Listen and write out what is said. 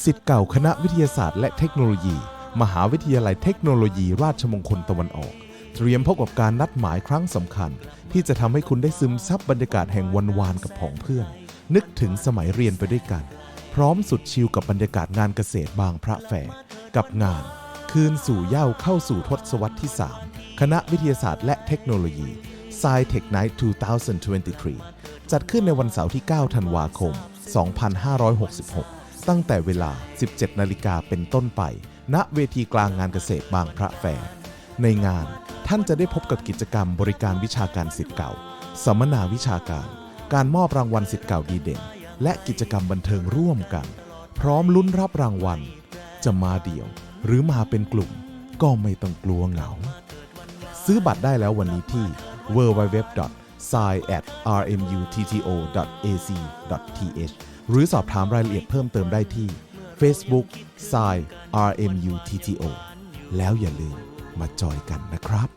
ศิษย์เก่าคณะวิทยาศาสตร์และเทคโนโลยีมหาวิทยาลัยเทคโนโลยีราชมงคลตะวันออกเตรียมพบกับการนัดหมายครั้งสำคัญที่จะทำให้คุณได้ซึมซับบรรยากาศแห่งวันวานกับผองเพื่อนนึกถึงสมัยเรียนไปด้วยกันพร้อมสุดชิลกับบรรยากาศงานเกษตรบางพระแฝงกับงานคืนสู่เหย้าเข้าสู่ทศวรรษที่ 3 คณะวิทยาศาสตร์และเทคโนโลยี Sci-Tech Night 2023 จัดขึ้นในวันเสาร์ที่ 9 ธันวาคม 2566 ตั้งแต่เวลา 17 นาฬิกาเป็นต้นไปณเวทีกลางงานเกษตรบางพระแฝงในงานท่านจะได้พบกับกิจกรรมบริการวิชาการศิษย์เก่าสัมมนาวิชาการการมอบรางวัลศิษย์เก่าดีเด่นและกิจกรรมบันเทิงร่วมกันพร้อมลุ้นรับรางวัลจะมาเดี่ยวหรือมาเป็นกลุ่มก็ไม่ต้องกลัวเหงาซื้อบัตรได้แล้ววันนี้ที่ www.sci@rmutto.ac.th หรือสอบถามรายละเอียดเพิ่มเติมได้ที่ Facebook Sci RMUTTO แล้วอย่าลืมมาจอยกันนะครับ